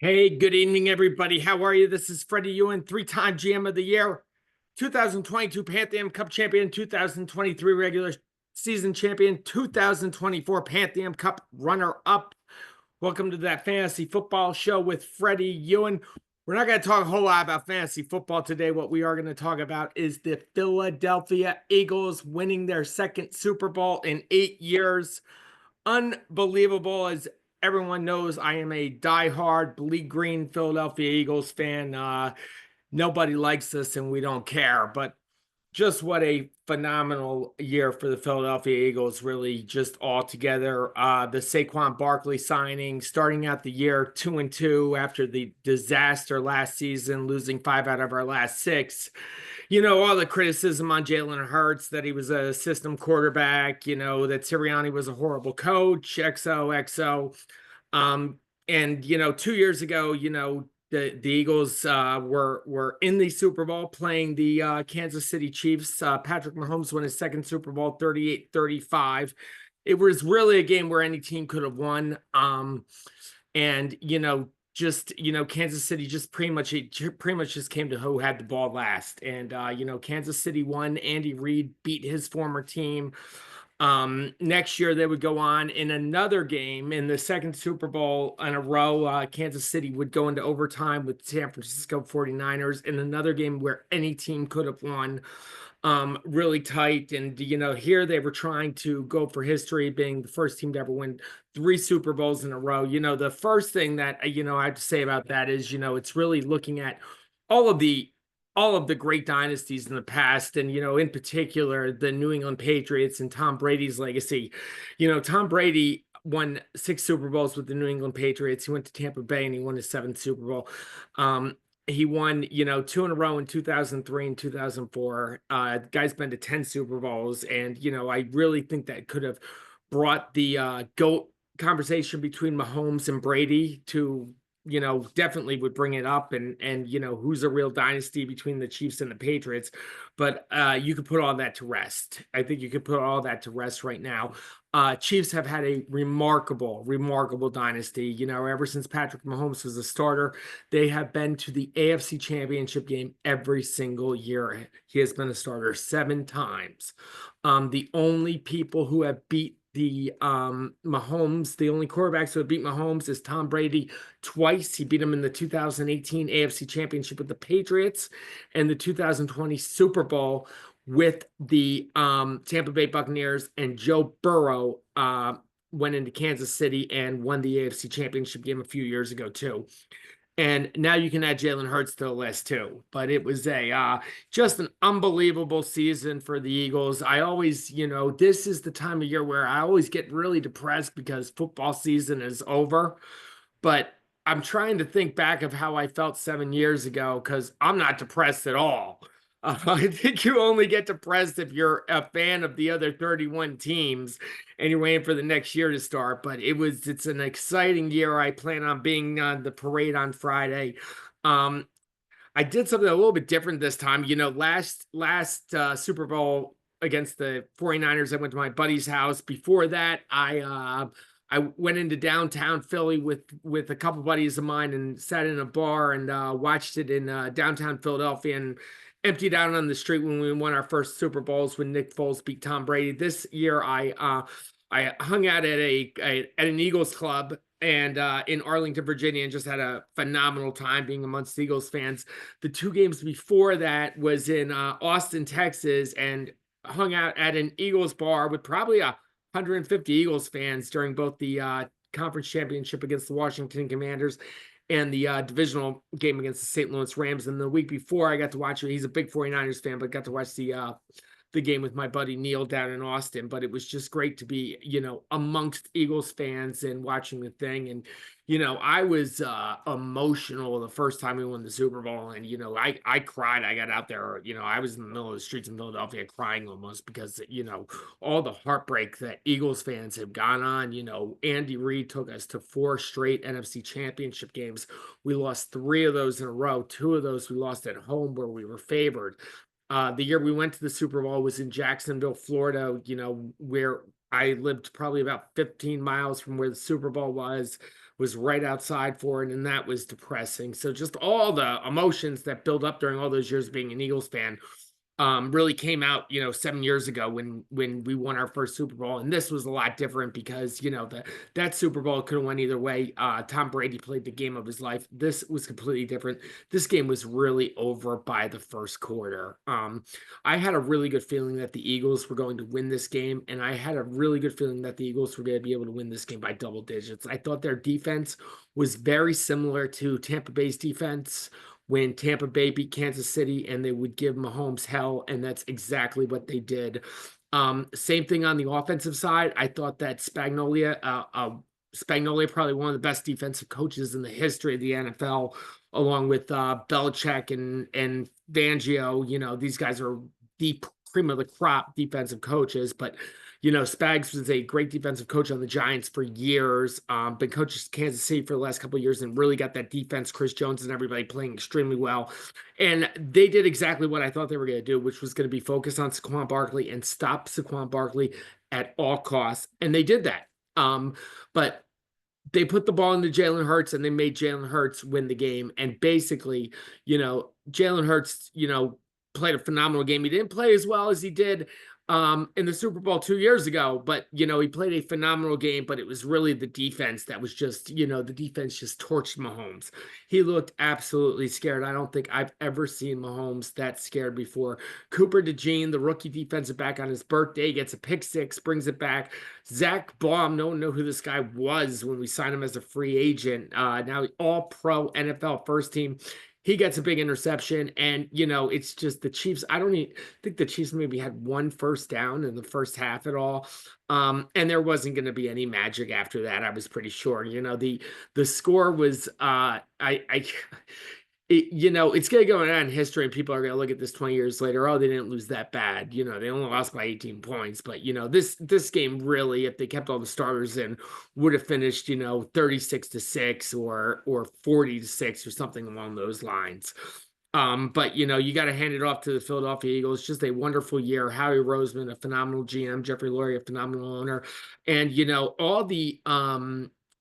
Hey, good evening, everybody. How are you? This is Freddie Ewan, three-time GM of the Year, 2022 Pantheon Cup champion, 2023 regular season champion, 2024 Pantheon Cup runner-up. Welcome to that fantasy football show with Freddie Ewan. We're not going to talk a whole lot about fantasy football today. What we are going to talk about is the Philadelphia Eagles winning their second Super Bowl in 8 years. Unbelievable. As everyone knows, I am a diehard bleed green Philadelphia Eagles fan. Nobody likes us and we don't care, but just what a phenomenal year for the Philadelphia Eagles, really just all together. The Saquon Barkley signing, starting out the year 2-2 after the disaster last season, losing 5 out of our last 6. All the criticism on Jalen Hurts that he was a system quarterback, that Sirianni was a horrible coach, XOXO. And 2 years ago, the Eagles were in the Super Bowl playing the Kansas City Chiefs. Patrick Mahomes won his second Super Bowl 38-35. It was really a game where any team could have won. And Kansas City just pretty much just came to who had the ball last. And Kansas City won. Andy Reid beat his former team. Next year they would go on in another game in the second Super Bowl in a row. Kansas City would go into overtime with San Francisco 49ers in another game where any team could have won. Really tight. And, here they were trying to go for history, being the first team to ever win 3 Super Bowls in a row. The first thing that, I have to say about that is, it's really looking at all of the great dynasties in the past, and in particular the New England Patriots and Tom Brady's legacy. Tom Brady won 6 Super Bowls with the New England Patriots. He went to Tampa Bay and he won his 7th Super Bowl. He won 2 in a row in 2003 and 2004. The guy's been to 10 Super Bowls, and I really think that could have brought the GOAT conversation between Mahomes and Brady to definitely would bring it up, and who's a real dynasty between the Chiefs and the Patriots. But you could put all that to rest. I think you could put all that to rest right now. Chiefs have had a remarkable dynasty. Ever since Patrick Mahomes was a starter, they have been to the AFC Championship game every single year. He has been a starter 7 times. The only people who have beat the Mahomes, the only quarterbacks who have beat Mahomes is Tom Brady twice. He beat him in the 2018 AFC Championship with the Patriots and the 2020 Super Bowl with the Tampa Bay Buccaneers. And Joe Burrow went into Kansas City and won the AFC Championship game a few years ago too. And now you can add Jalen Hurts to the list too. But it was just an unbelievable season for the Eagles. I always, this is the time of year where I always get really depressed because football season is over. But I'm trying to think back of how I felt 7 years ago, because I'm not depressed at all. I think you only get depressed if you're a fan of the other 31 teams and you're waiting for the next year to start. But it's an exciting year. I plan on being on the parade on Friday. I did something a little bit different this time. Last Super Bowl against the 49ers, I went to my buddy's house. Before that, I went into downtown Philly with a couple buddies of mine and sat in a bar and watched it in downtown Philadelphia, and emptied out on the street when we won our first Super Bowls when Nick Foles beat Tom Brady. This year, I hung out at an Eagles club and in Arlington, Virginia, and just had a phenomenal time being amongst Eagles fans. The 2 games before that was in Austin, Texas, and hung out at an Eagles bar with probably 150 Eagles fans during both the conference championship against the Washington Commanders and the divisional game against the St. Louis Rams. And the week before, I got to watch it. He's a big 49ers fan, but got to watch the game with my buddy Neil down in Austin. But it was just great to be, amongst Eagles fans and watching the thing. And, I was emotional the first time we won the Super Bowl. And, I cried. I got out there, I was in the middle of the streets in Philadelphia crying almost because, all the heartbreak that Eagles fans have gone on. Andy Reid took us to 4 straight NFC Championship games. We lost 3 of those in a row. 2 of those we lost at home where we were favored. The year we went to the Super Bowl was in Jacksonville, Florida, where I lived probably about 15 miles from where the Super Bowl was right outside for it, and that was depressing. So just all the emotions that build up during all those years of being an Eagles fan really came out, 7 years ago when we won our first Super Bowl. And this was a lot different because, that Super Bowl could have went either way. Tom Brady played the game of his life. This was completely different. This game was really over by the first quarter. I had a really good feeling that the Eagles were going to win this game, and I had a really good feeling that the Eagles were going to be able to win this game by double digits. I thought their defense was very similar to Tampa Bay's defense when Tampa Bay beat Kansas City, and they would give Mahomes hell, and that's exactly what they did. Same thing on the offensive side. I thought that Spagnuolo, probably one of the best defensive coaches in the history of the NFL, along with Belichick and Fangio. These guys are deep cream of the crop defensive coaches, but Spags was a great defensive coach on the Giants for years. Been coaching Kansas City for the last couple of years and really got that defense, Chris Jones and everybody playing extremely well. And they did exactly what I thought they were going to do, which was going to be focus on Saquon Barkley and stop Saquon Barkley at all costs. And they did that. But they put the ball into Jalen Hurts and they made Jalen Hurts win the game. And basically, Jalen Hurts, played a phenomenal game. He didn't play as well as he did in the Super Bowl 2 years ago, but he played a phenomenal game. But it was really the defense that was just, the defense just torched Mahomes. He looked absolutely scared. I don't think I've ever seen Mahomes that scared before. Cooper DeJean, the rookie defensive back, on his birthday gets a pick six, brings it back. Zach Baum, no one knew who this guy was when we signed him as a free agent. Now all-pro NFL first team. He gets a big interception, and it's just the Chiefs. I don't even think the Chiefs maybe had one first down in the first half at all, and there wasn't going to be any magic after that. I was pretty sure. The score was it's going to go down in history, and people are going to look at this 20 years later. Oh, they didn't lose that bad. They only lost by 18 points. But, this game really, if they kept all the starters in, would have finished, 36-6 or 40-6 or something along those lines. But, you got to hand it off to the Philadelphia Eagles. Just a wonderful year. Howie Roseman, a phenomenal GM. Jeffrey Lurie, a phenomenal owner. And, all the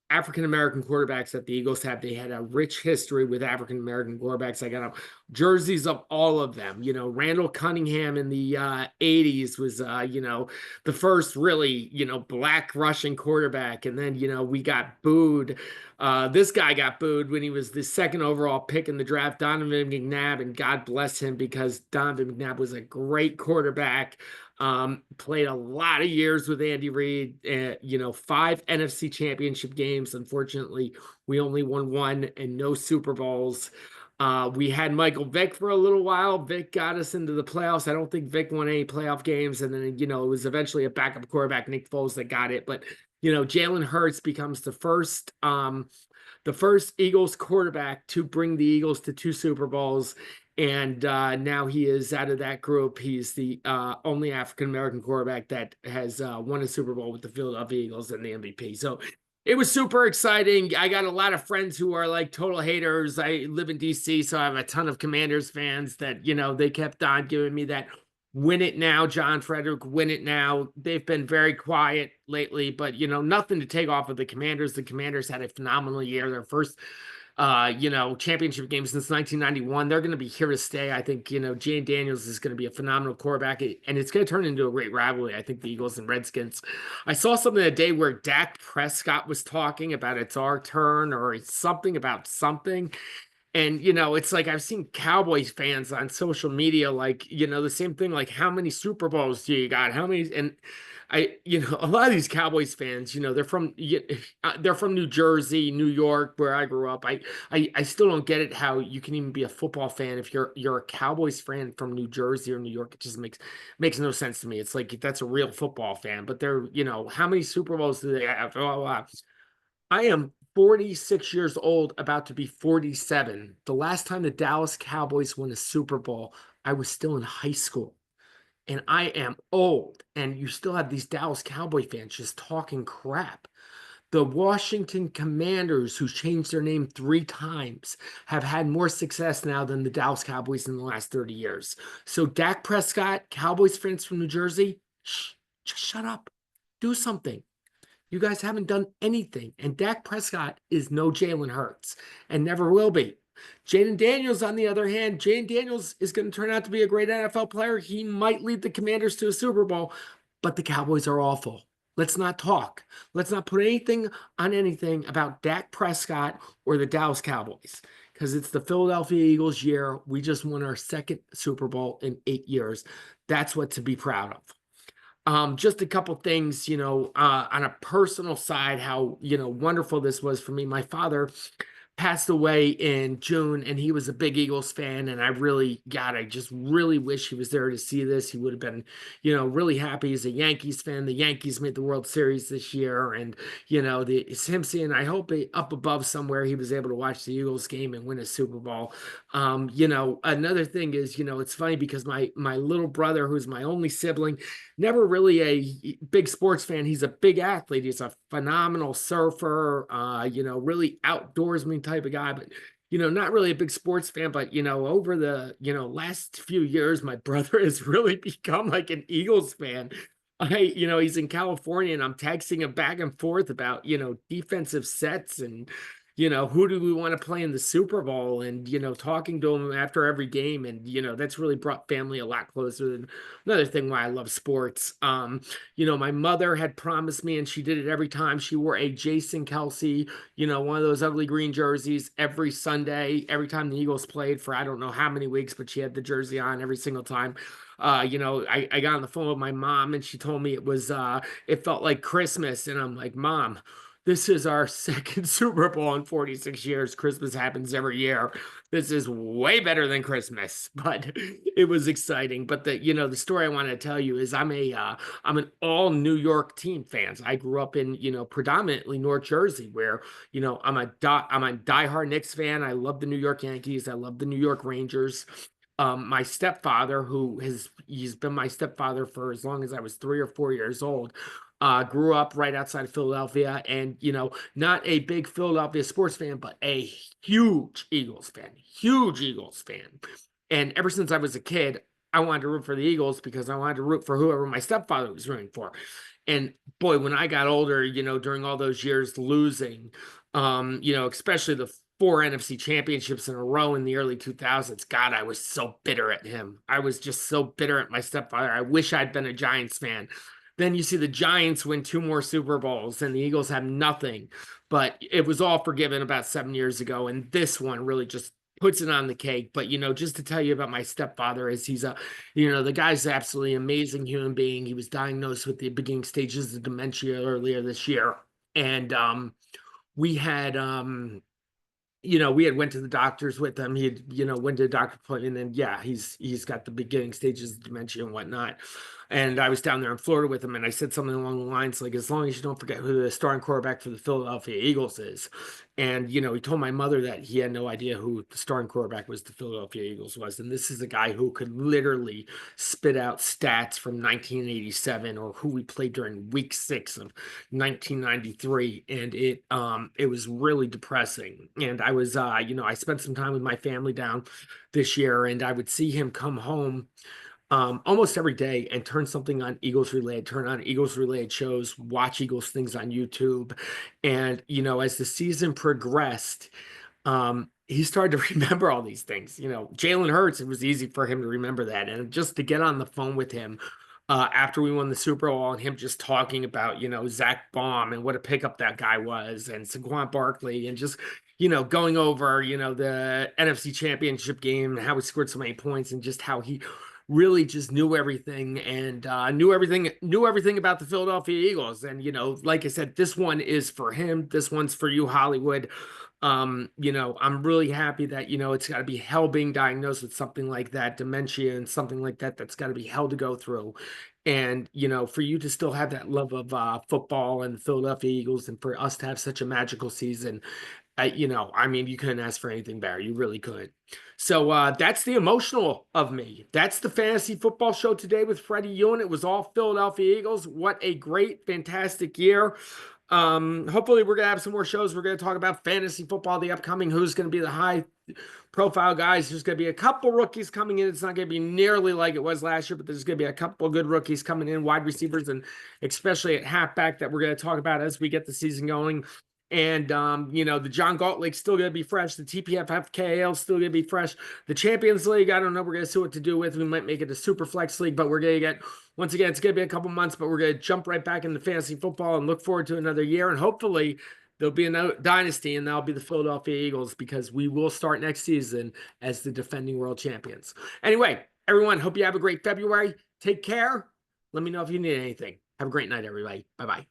African-American quarterbacks that the Eagles have, they had a rich history with African-American quarterbacks. I got jerseys of all of them. Randall Cunningham in the 80s was, the first really, black Russian quarterback. And then, we got booed. This guy got booed when he was the second overall pick in the draft, Donovan McNabb, and God bless him because Donovan McNabb was a great quarterback. Played a lot of years with Andy Reid, 5 NFC championship games. Unfortunately, we only won 1 and no Super Bowls. We had Michael Vick for a little while. Vick got us into the playoffs. I don't think Vick won any playoff games. And then, it was eventually a backup quarterback, Nick Foles, that got it. But, Jalen Hurts becomes the first Eagles quarterback to bring the Eagles to 2 Super Bowls. And now he is out of that group. He's the only African-American quarterback that has won a Super Bowl with the Philadelphia Eagles and the MVP. So it was super exciting. I got a lot of friends who are like total haters. I live in DC, so I have a ton of Commanders fans that, they kept on giving me that win it now, John Frederick, win it now. They've been very quiet lately, but, nothing to take off of the Commanders. The Commanders had a phenomenal year. Their first championship game since 1991. They're going to be here to stay. I think, Jane Daniels is going to be a phenomenal quarterback, and it's going to turn into a great rivalry. I think the Eagles and Redskins. I saw something today where Dak Prescott was talking about it's our turn or it's something about something. And, it's like I've seen Cowboys fans on social media, like, the same thing, like, how many Super Bowls do you got? How many? And a lot of these Cowboys fans, they're from New Jersey, New York, where I grew up. I still don't get it how you can even be a football fan if you're a Cowboys fan from New Jersey or New York. It just makes no sense to me. It's like that's a real football fan, but they're, how many Super Bowls do they have? I am 46 years old, about to be 47. The last time the Dallas Cowboys won a Super Bowl, I was still in high school. And I am old, and you still have these Dallas Cowboy fans just talking crap. The Washington Commanders, who changed their name 3 times, have had more success now than the Dallas Cowboys in the last 30 years. So Dak Prescott, Cowboys fans from New Jersey, just shut up. Do something. You guys haven't done anything. And Dak Prescott is no Jalen Hurts and never will be. Jaden Daniels, on the other hand, Jaden Daniels is going to turn out to be a great NFL player. He might lead the Commanders to a Super Bowl, but the Cowboys are awful. Let's not talk. Let's not put anything on anything about Dak Prescott or the Dallas Cowboys, because it's the Philadelphia Eagles year. We just won our second Super Bowl in 8 years. That's what to be proud of. Just a couple things, on a personal side, how, wonderful this was for me. My father passed away in June, and he was a big Eagles fan. And I just really wish he was there to see this. He would have been, really happy. He's a Yankees fan. The Yankees made the World Series this year. And, him seeing, I hope up above somewhere, he was able to watch the Eagles game and win a Super Bowl. Another thing is, it's funny because my little brother, who's my only sibling, never really a big sports fan. He's a big athlete. He's a phenomenal surfer, really outdoorsman type of guy, but, not really a big sports fan. But, over the, last few years, my brother has really become like an Eagles fan. He's in California, and I'm texting him back and forth about, defensive sets and, who do we want to play in the Super Bowl, and, talking to him after every game. And, that's really brought family a lot closer. Than another thing why I love sports. My mother had promised me, and she did it every time. She wore a Jason Kelsey, one of those ugly green jerseys every Sunday, every time the Eagles played for, I don't know how many weeks, but she had the jersey on every single time. I got on the phone with my mom, and she told me it felt like Christmas. And I'm like, Mom, this is our second Super Bowl in 46 years. Christmas happens every year. This is way better than Christmas, but it was exciting. But the story I want to tell you is I'm an all New York team fans. I grew up in, predominantly North Jersey, where, I'm a diehard Knicks fan. I love the New York Yankees. I love the New York Rangers. My stepfather, he's been my stepfather for as long as I was 3 or 4 years old, grew up right outside of Philadelphia, and, not a big Philadelphia sports fan, but a huge Eagles fan. And ever since I was a kid, I wanted to root for the Eagles because I wanted to root for whoever my stepfather was rooting for. And boy, when I got older, during all those years losing, especially the 4 NFC championships in a row in the early 2000s. God, I was so bitter at him. I was just so bitter at my stepfather. I wish I'd been a Giants fan. Then you see the Giants win 2 more Super Bowls, and the Eagles have nothing. But it was all forgiven about 7 years ago, and this one really just puts it on the cake. But, just to tell you about my stepfather, is the guy's an absolutely amazing human being. He was diagnosed with the beginning stages of dementia earlier this year. And we had went to the doctors with him. He had, went to the doctor appointment, and yeah, he's got the beginning stages of dementia and whatnot. And I was down there in Florida with him, and I said something along the lines like, as long as you don't forget who the starting quarterback for the Philadelphia Eagles is. And, he told my mother that he had no idea who the starting quarterback was the Philadelphia Eagles was. And this is a guy who could literally spit out stats from 1987 or who we played during week 6 of 1993. And it was really depressing. And I was, I spent some time with my family down this year, and I would see him come home almost every day and turn something on Eagles related, turn on Eagles related shows, watch Eagles things on YouTube. And, as the season progressed, he started to remember all these things. Jalen Hurts, it was easy for him to remember that. And just to get on the phone with him after we won the Super Bowl, and him just talking about, Zach Baum and what a pickup that guy was, and Saquon Barkley, and just, going over, the NFC Championship game and how he scored so many points, and just how he really just knew everything, and knew everything about the Philadelphia Eagles. And, like I said, this one is for him. This one's for you, Hollywood. I'm really happy that, it's got to be hell being diagnosed with something like that, dementia and something like that, that's got to be hell to go through. And, for you to still have that love of football and the Philadelphia Eagles, and for us to have such a magical season, you couldn't ask for anything better. You really could. So that's the emotional of me. That's the fantasy football show today with Freddie Ewan. It was all Philadelphia Eagles. What a great, fantastic year. Hopefully we're going to have some more shows. We're going to talk about fantasy football, the upcoming, who's going to be the profile guys. There's going to be a couple rookies coming in. It's not going to be nearly like it was last year, but there's going to be a couple good rookies coming in, wide receivers, and especially at halfback that we're going to talk about as we get the season going. And, the John Galt League's still going to be fresh. The TPFFKL is still going to be fresh. The Champions League, I don't know. We're going to see what to do with. We might make it a super flex league, but we're going to get, once again, it's going to be a couple months, but we're going to jump right back into fantasy football and look forward to another year. And hopefully there'll be a dynasty, and that'll be the Philadelphia Eagles, because we will start next season as the defending world champions. Anyway, everyone, hope you have a great February. Take care. Let me know if you need anything. Have a great night, everybody. Bye-bye.